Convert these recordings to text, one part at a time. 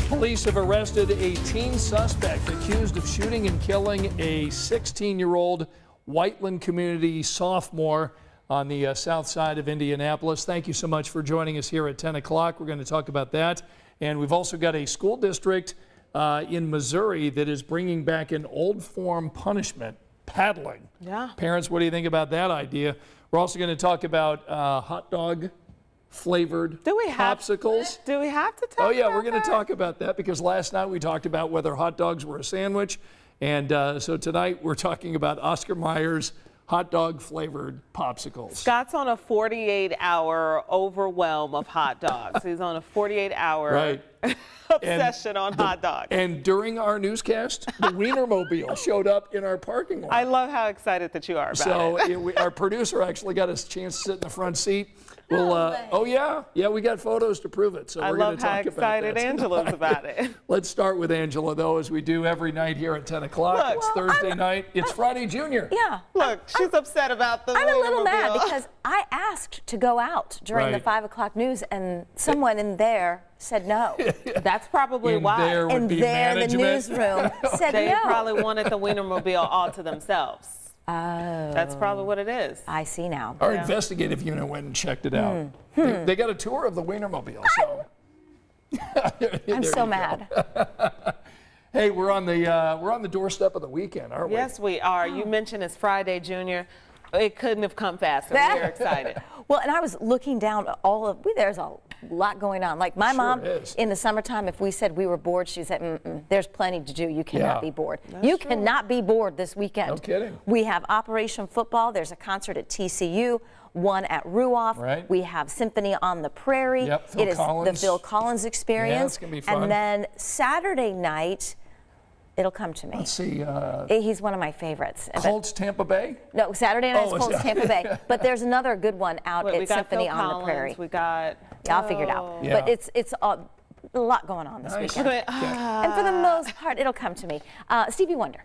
Police have arrested a teen suspect accused of shooting and killing a 16-year-old Whiteland community sophomore on the south side of Indianapolis. Thank you so much for joining us here at 10 o'clock. We're going to talk about that. And we've also got a school district in Missouri that is bringing back an old form punishment, paddling. Yeah. Parents, what do you think about that idea? We're also going to talk about hot dog flavored popsicles. Do we have to talk Oh yeah, about we're going to that? talk about that because last night we talked about whether hot dogs were a sandwich. And so tonight we're talking about Oscar Mayer's hot dog flavored popsicles. Scott's on a 48-hour overwhelm of hot dogs. He's on a 48-hour obsession on hot dogs. And during our newscast, the Wienermobile showed up in our parking lot. I love how excited that you are about it. Our producer actually got us a chance to sit in the front seat. Oh yeah, we got photos to prove it. So I we're going love to how talk about excited that Angela's about it. Let's start with Angela, though, as we do every night here at 10 o'clock. Look, It's Thursday night. It's Friday Junior. Yeah. Look, she's upset about the I'm a little Wienermobile. mad because I asked to go out during the 5 o'clock news, and someone in there said no. That's probably why. There would And be there, the management. newsroom said They no. probably wanted the Wienermobile all to themselves. Oh. That's probably what it is. I see now. Our investigative unit went and checked it out. They got a tour of the Wienermobile. So. I'm so mad. Hey, we're on the doorstep of the weekend, aren't we? Yes, we are. You mentioned it's Friday, Junior. It couldn't have come faster. We're excited. Well, and I was looking down at there's a lot going on. Like my mom, in the summertime, if we said we were bored, she said, there's plenty to do. You cannot be bored. You cannot be bored this weekend. No kidding. We have Operation Football. There's a concert at TCU, one at Ruoff. Right. We have Symphony on the Prairie. Yep, It is the Phil Collins Experience. Yeah, it's gonna be fun. And then Saturday night, it'll come to me. Let's see. He's one of my favorites. Colts, Tampa Bay? No, Saturday night's Colts, Tampa Bay. But there's another good one out We at got Symphony Phil on Collins, the Prairie. We got. Yeah, I'll figure it out. Yeah. But it's a lot going on this weekend. Okay. And for the most part, it'll come to me. Stevie Wonder.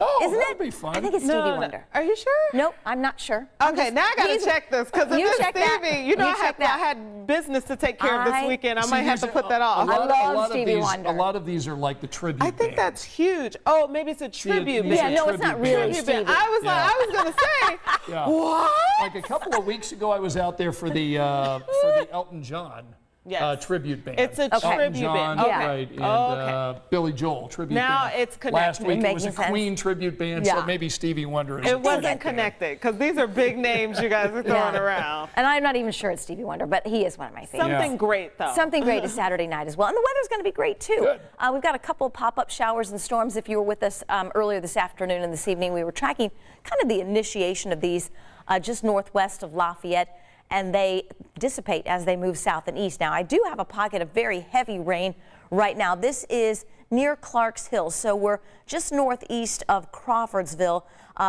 Oh, Isn't that'll it? be fun. I think it's Stevie Wonder. Are you sure? Nope, I'm not sure. Okay, now I gotta check this because if you it's check that. Stevie, you know You check that. I had business to take care of this weekend. I might have to put that A off. lot Stevie of these, Wonder. A lot of these are like the tribute I think bands. that's huge. Oh, maybe it's a tribute Yeah, band. no, it's not really Tribute band. Stevie. I was like, I was gonna say, Yeah. what? Like a couple of weeks ago, I was out there for the Elton John tribute band. It's a Elton tribute John, band. Okay. right, and Billy Joel tribute Now band. it's Last connected. week it was a Making sense. Queen tribute band, so Yeah. maybe Stevie Wonder is It a wasn't tribute band. connected because these are big names you guys are throwing around. And I'm not even sure it's Stevie Wonder, but he is one of my favorites. Something great though. Something great is Saturday night as well. And the weather's going to be great too. Good. We've got a couple of pop-up showers and storms. If you were with us earlier this afternoon and this evening, we were tracking kind of the initiation of these just northwest of Lafayette, and they dissipate as they move south and east. Now, I do have a pocket of very heavy rain right now. This is near Clarks Hill, so we're just northeast of Crawfordsville,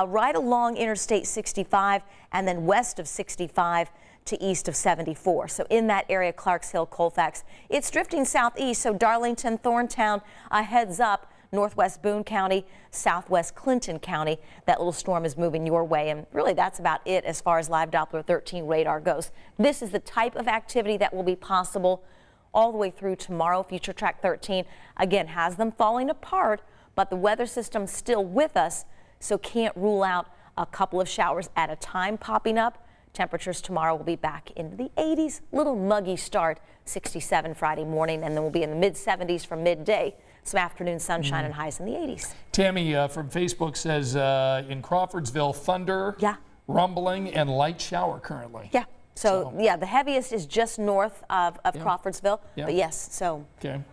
right along Interstate 65, and then west of 65 to east of 74. So in that area, Clarks Hill, Colfax, it's drifting southeast, so Darlington, Thorntown, heads up. Northwest Boone County, southwest Clinton County. That little storm is moving your way, and really that's about it as far as live Doppler 13 radar goes. This is the type of activity that will be possible all the way through tomorrow. Future Track 13, again, has them falling apart, but the weather system's still with us, so can't rule out a couple of showers at a time popping up. Temperatures tomorrow will be back into the 80s, little muggy start, 67 Friday morning, and then we'll be in the mid-70s from midday. Some afternoon sunshine and highs in the 80s. Tammy from Facebook says in Crawfordsville, thunder, rumbling, and light shower currently. Yeah. So, yeah, the heaviest is just north of Crawfordsville. But yes, so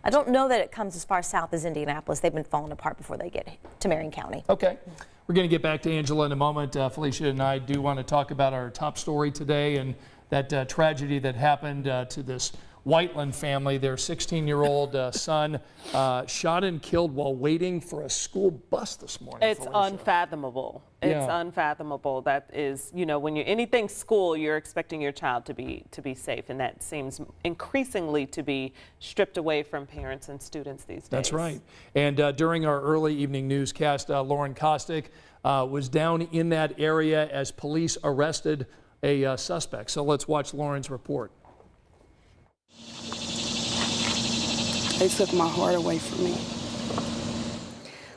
I don't know that it comes as far south as Indianapolis. They've been falling apart before they get to Marion County. Okay. We're going to get back to Angela in a moment. Felicia and I do want to talk about our top story today and that tragedy that happened to this Whiteland family. Their 16-year-old son shot and killed while waiting for a school bus this morning. It's unfathomable. It's unfathomable. That is, you know, when you're anything school, you're expecting your child to be safe, and that seems increasingly to be stripped away from parents and students these days. That's right. And during our early evening newscast, Lauren Kostick was down in that area as police arrested a suspect. So let's watch Lauren's report. They took my heart away from me.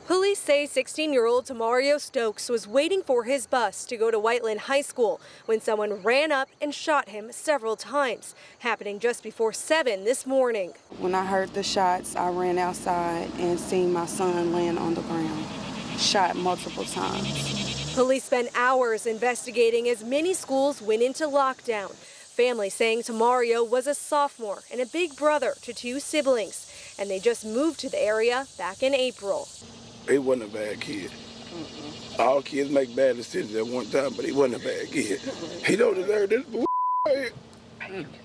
Police say 16-year-old Tamario Stokes was waiting for his bus to go to Whiteland High School when someone ran up and shot him several times, happening just before 7 this morning. When I heard the shots, I ran outside and seen my son laying on the ground, shot multiple times. Police spent hours investigating as many schools went into lockdown. Families saying Tamario was a sophomore and a big brother to 2 siblings, and they just moved to the area back in April. He wasn't a bad kid. All kids make bad decisions at one time, but he wasn't a bad kid. He don't deserve this bullshit.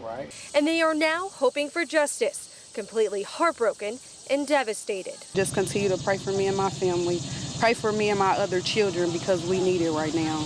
Right. And they are now hoping for justice, completely heartbroken and devastated. Just continue to pray for me and my family. Pray for me and my other children because we need it right now.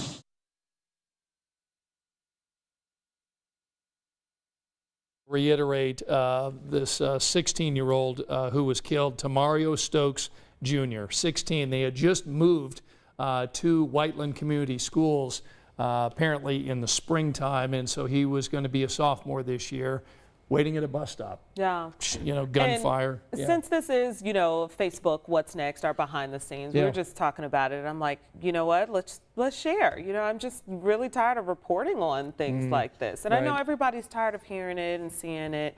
Reiterate this 16-year-old who was killed, Tamario Stokes Jr., 16. They had just moved to Whiteland Community Schools apparently in the springtime, and so he was going to be a sophomore this year, waiting at a bus stop. Yeah. You know, gunfire. Yeah. Since this is, you know, Facebook, what's next, our behind the scenes, we were just talking about it. And I'm like, you know what, let's share. You know, I'm just really tired of reporting on things like this. And I know everybody's tired of hearing it and seeing it.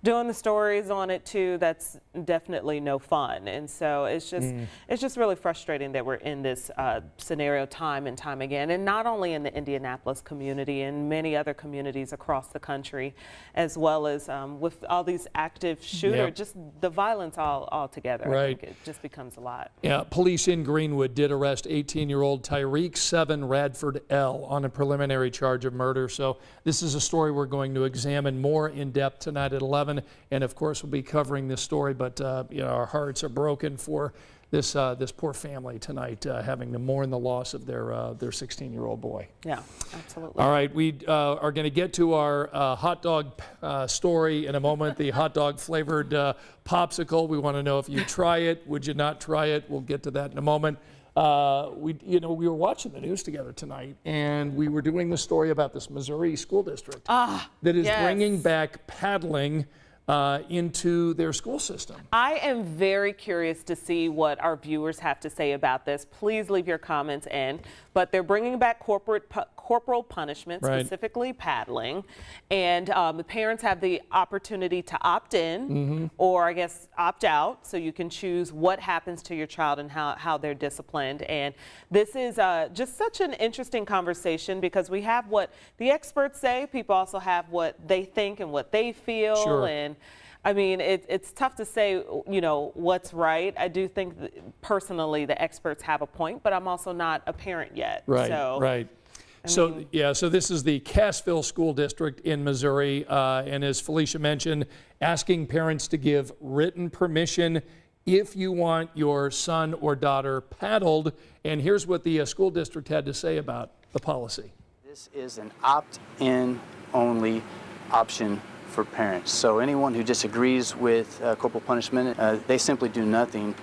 Doing the stories on it too, that's definitely no fun. And so it's just really frustrating that we're in this scenario time and time again, and not only in the Indianapolis community, and many other communities across the country, as well as with all these active shooters, just the violence all together. I think it just becomes a lot. Yeah, police in Greenwood did arrest 18-year-old Tyreek 7 Radford L on a preliminary charge of murder. So this is a story we're going to examine more in depth tonight at 11. And of course, we'll be covering this story, but you know, our hearts are broken for this this poor family tonight, having to mourn the loss of their 16-year-old boy. Yeah, absolutely. All right, we are going to get to our hot dog story in a moment. The hot dog flavored popsicle. We want to know if you try it. Would you not try it? We'll get to that in a moment. We were watching the news together tonight, and we were doing the story about this Missouri school district that is bringing back paddling into their school system. I am very curious to see what our viewers have to say about this. Please leave your comments in. But they're bringing back corporal punishment, specifically paddling, and the parents have the opportunity to opt in or I guess opt out, so you can choose what happens to your child and how they're disciplined. And this is just such an interesting conversation, because we have what the experts say, people also have what they think and what they feel. And I mean, it's tough to say, you know, what's right. I do think personally the experts have a point, but I'm also not a parent yet. So this is the Cassville School District in Missouri, and as Felicia mentioned, asking parents to give written permission if you want your son or daughter paddled. And here's what the school district had to say about the policy. This is an opt-in only option for parents. So anyone who disagrees with corporal punishment, they simply do nothing.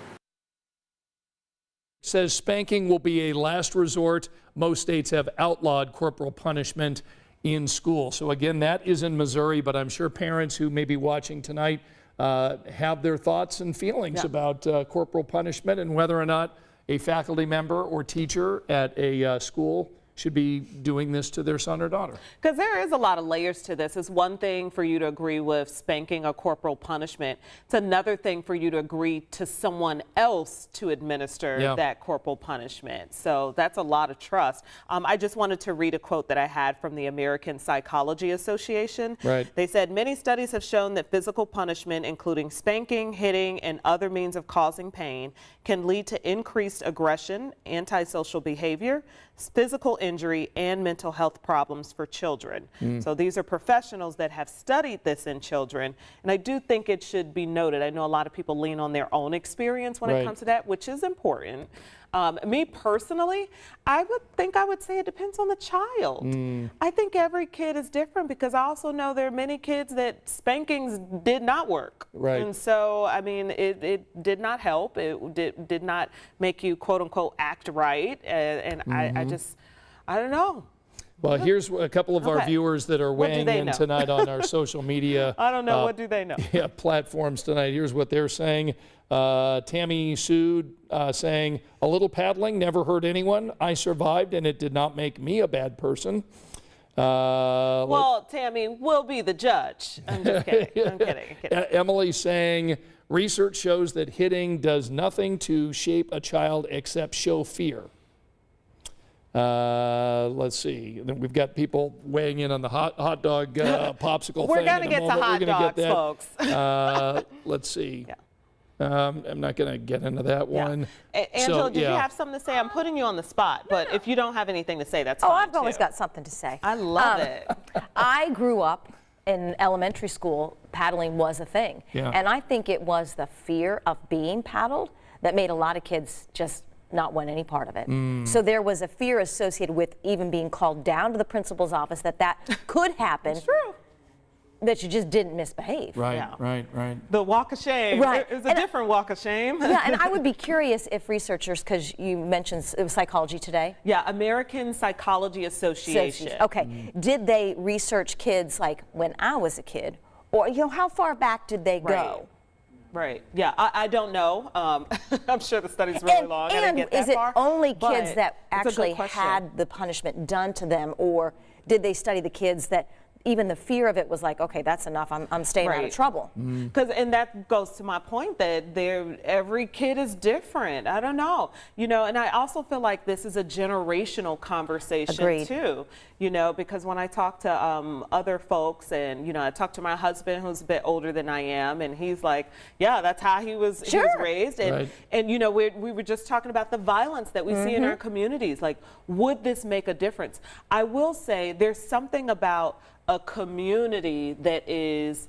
Says spanking will be a last resort. Most states have outlawed corporal punishment in school. So again, that is in Missouri, but I'm sure parents who may be watching tonight have their thoughts and feelings about corporal punishment and whether or not a faculty member or teacher at a school should be doing this to their son or daughter. Because there is a lot of layers to this. It's one thing for you to agree with spanking or corporal punishment. It's another thing for you to agree to someone else to administer that corporal punishment. So that's a lot of trust. I just wanted to read a quote that I had from the American Psychology Association. They said, many studies have shown that physical punishment, including spanking, hitting, and other means of causing pain, can lead to increased aggression, antisocial behavior, physical injury, and mental health problems for children. So these are professionals that have studied this in children, and I do think it should be noted. I know a lot of people lean on their own experience when it comes to that, which is important. Me personally, I would say it depends on the child. I think every kid is different, because I also know there are many kids that spankings did not work. And so, I mean, it did not help. It did not make you, quote unquote, act right. And I don't know. Well, here's a couple of our Okay. viewers that are What do weighing they in know? tonight on our social media I don't know. What do they know? platforms tonight. Here's what they're saying. Tammy Sood saying, a little paddling never hurt anyone. I survived and it did not make me a bad person. Well, Tammy, we'll be the judge. I'm just kidding. I'm kidding. I'm kidding. Emily saying, research shows that hitting does nothing to shape a child except show fear. Let's see. Then we've got people weighing in on the hot dog popsicle We're thing. going to get to hot dogs, folks. Let's see. Yeah. I'm not going to get into that one. Angela, did you have something to say? I'm putting you on the spot, but if you don't have anything to say, that's fine. Oh, I've always too. got something to say. I love it. I grew up in elementary school, paddling was a thing. Yeah. And I think it was the fear of being paddled that made a lot of kids just not want any part of it. So there was a fear associated with even being called down to the principal's office that could happen. True. That you just didn't misbehave. Right, Yeah. right. The walk of shame. Right. It's a different walk of shame. Yeah, and I would be curious if researchers, because you mentioned it was Psychology Today. Yeah, American Psychology Association. Okay. Did they research kids like when I was a kid? Or, how far back did they go? Right. Yeah, I don't know. I'm sure the study's really long. I didn't get that is it far, only but kids that it's a good actually question. had the punishment done to them, or did they study the kids that even the fear of it was like, okay, that's enough, I'm staying out of Right. trouble? And that goes to my point that every kid is different. I don't know, and I also feel like this is a generational conversation Agreed. too, because when I talk to other folks and, I talk to my husband who's a bit older than I am, and he's like, yeah, that's how he was raised. And, Right. and we were just talking about the violence that we see in our communities. Like, would this make a difference? I will say there's something about a community that is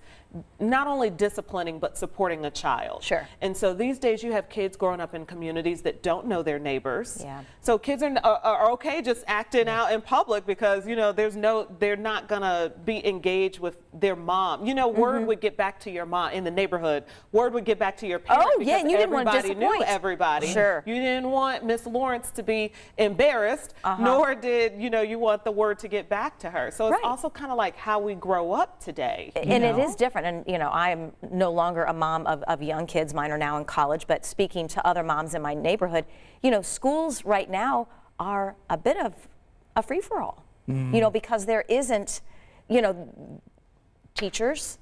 not only disciplining but supporting a child. Sure. And so these days you have kids growing up in communities that don't know their neighbors. Yeah. So kids are okay just acting out in public because they're not gonna be engaged with their mom. Word would get back to your mom in the neighborhood. Word would get back to your parents. Oh, yeah, and you didn't want to everybody knew disappoint. everybody. Sure. You didn't want Miss Lawrence to be embarrassed, nor did you want the word to get back to her. So it's Right. also kind of like how we grow up today. And it is different. And, I am no longer a mom of young kids. Mine are now in college. But speaking to other moms in my neighborhood, schools right now are a bit of a free-for-all, because there isn't, teachers,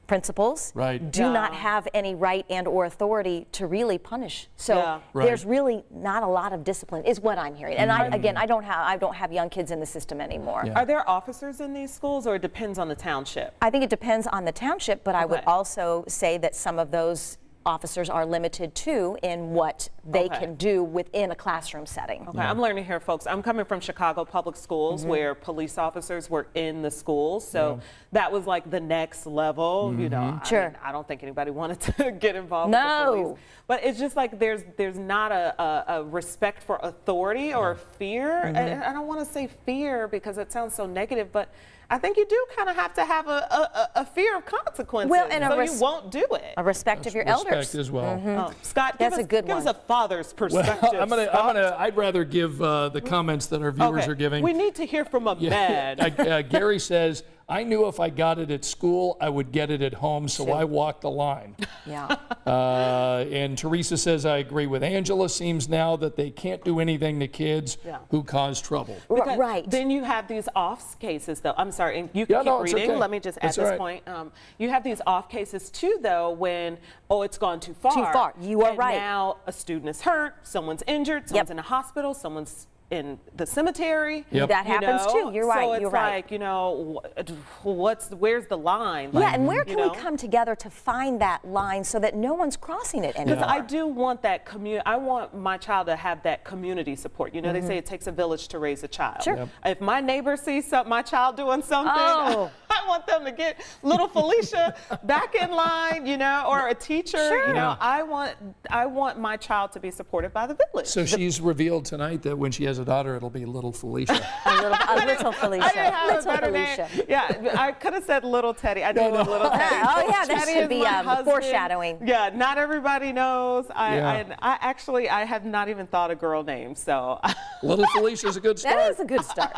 principals Right. do not have any right and or authority to really punish. So Yeah. there's really not a lot of discipline, is what I'm hearing. And I don't have young kids in the system anymore. Yeah. Are there officers in these schools, or it depends on the township? I think it depends on the township, but I would Okay. also say that some of those officers are limited too in what they Okay. can do within a classroom setting. Okay, I'm learning here, folks. I'm coming from Chicago public schools where police officers were in the schools, so that was like the next level. Sure. I don't think anybody wanted to get involved No. with the police, but it's just like there's not a respect for authority or fear. And I don't want to say fear because it sounds so negative, but I think you do kind of have to have a fear of consequences, Well, and so you won't do it. A respect of your Respect elders. as well. Scott, That's a good give us one. a father's Well, perspective. Scott. I'd rather give the comments that our viewers Okay, are giving. we need to hear from a man. Gary says, I knew if I got it at school, I would get it at home, so I walked the line. Yeah. And Teresa says, I agree with Angela. Seems now that they can't do anything to kids Yeah. who cause trouble. Because Right. Then you have these off cases, though. I'm sorry, and you can Yeah, keep no, it's reading. okay. Let me just add That's this all right. point. You have these off cases too, though, when it's gone too far. Too far. You are and right. Now a student is hurt, someone's injured, someone's in a hospital, someo's in the cemetery. Yep. That happens too. You're right. So it's You're right. like, where's the line? Yeah, and where you can we know? come together to find that line so that no one's crossing it anymore? Because I do want that community. I want my child to have that community support. They say it takes a village to raise a child. Sure. Yep. If my neighbor sees my child doing something, Oh. I want them to get little Felicia back in line, or a teacher. Sure. I want my child to be supported by the village. So she's revealed tonight that when she has a daughter, it'll be little Felicia. a little Felicia. I didn't have Little a better Felicia. name. Yeah, I could have said little Teddy. I did little Teddy. Oh, yeah, that Teddy should is be my husband. foreshadowing. Yeah, not everybody knows. Yeah. I have not even thought a girl name, so. Little Felicia's a good start. That is a good start.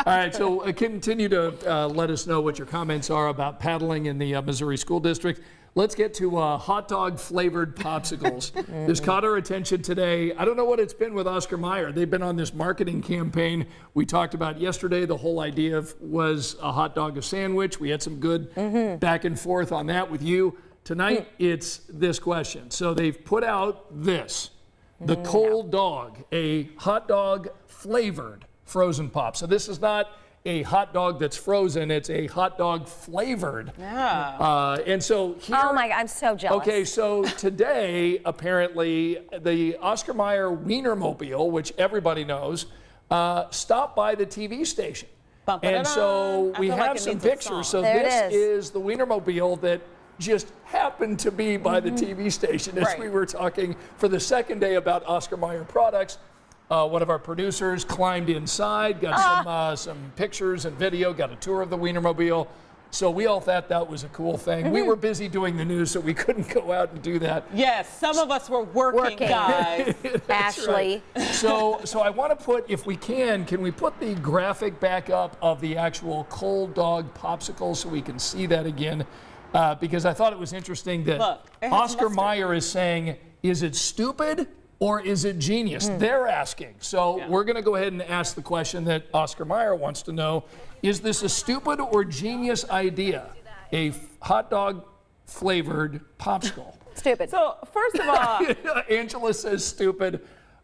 All right, so continue to let us know what your comments are about paddling in the Missouri School District. Let's get to hot dog flavored popsicles. This caught our attention today. I don't know what it's been with Oscar Mayer. They've been on this marketing campaign we talked about yesterday. The whole idea was a hot dog, a sandwich. We had some good back and forth on that with you. Tonight, it's this question. So they've put out this, the cold dog, a hot dog flavored frozen pop. So this is not a hot dog that's frozen, it's a hot dog flavored. Yeah. And so here, Oh my God, I'm so jealous. okay, so today, apparently, the Oscar Mayer Wienermobile, which everybody knows, stopped by the TV station. And so we have some pictures. So There it this is. is the Wienermobile that just happened to be by the TV station as we were talking for the second day about Oscar Mayer products. One of our producers climbed inside, got some pictures and video, got a tour of the Wienermobile. So we all thought that was a cool thing. We were busy doing the news, so we couldn't go out and do that. Yes, some of us were working. Guys. Ashley. Right. So I want to put, if we can we put the graphic back up of the actual cold dog popsicle so we can see that again? Because I thought it was interesting that Look, it has Oscar mustard. Mayer is saying, is it stupid or is it genius? They're asking. So we're going to go ahead and ask the question that Oscar Mayer wants to know. Is this a stupid or genius idea? A hot dog flavored popsicle. Stupid. So first of all, Angela says stupid.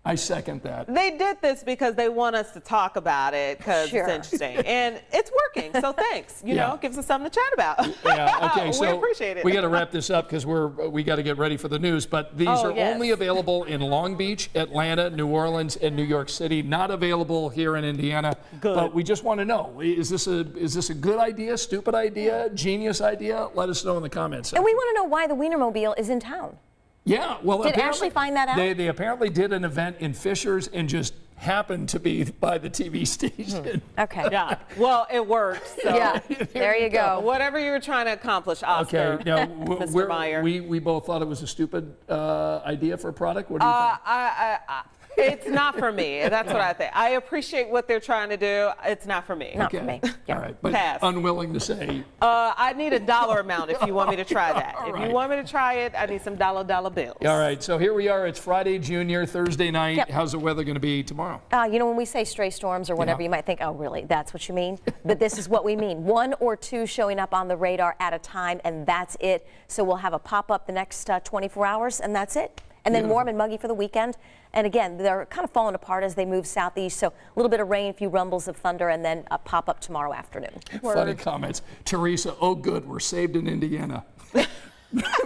I second that. they did this because they want us to talk about it because Sure. it's interesting. And it's working, so thanks. You Yeah. know, gives us something to chat about. Yeah, okay, so we appreciate it. we got to wrap this up because we got to get ready for the news. But these are yes. only available in Long Beach, Atlanta, New Orleans, and New York City. Not available here in Indiana. Good. But we just want to know: is this a good idea, stupid idea, genius idea? Let us know in the comments section. And we want to know why the Wienermobile is in town. Yeah, well, Did apparently Ashley find that out? They apparently did an event in Fishers and just happened to be by the TV station. Okay. Yeah. Well, it worked. So. Yeah. There you go. Whatever you were trying to accomplish, Oscar. Okay, now Mr. Meyer. we both thought it was a stupid idea for a product. What do you think? It's not for me. That's what I think. I appreciate what they're trying to do. It's not for me. Not for me. Yeah. All right, but Pass. unwilling to say. I need a dollar amount if you want me to try that. All If right. you want me to try it, I need some dollar bills. All right, so here we are. It's Friday, Junior, Thursday night. Yep. How's the weather going to be tomorrow? You know, when we say stray storms or whatever, Yeah. you might think, oh, really? That's what you mean? But this is what we mean. 1 or 2 showing up on the radar at a time, and that's it. So we'll have a pop-up the next 24 hours, and that's it. And then warm and muggy for the weekend. And again, they're kind of falling apart as they move southeast. So a little bit of rain, a few rumbles of thunder, and then a pop-up tomorrow afternoon. Funny comments. Teresa, oh good, we're saved in Indiana.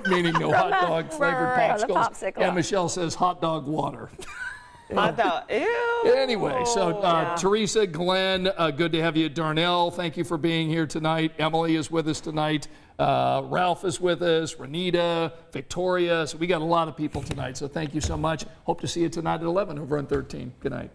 Meaning no hot dog flavored Right, the popsicles. popsicle. And Michelle says hot dog water. I thought, ew. Anyway, so Teresa, Glenn, good to have you. Darnell, thank you for being here tonight. Emily is with us tonight. Ralph is with us. Renita, Victoria. So we got a lot of people tonight. So thank you so much. Hope to see you tonight at 11 over on 13. Good night.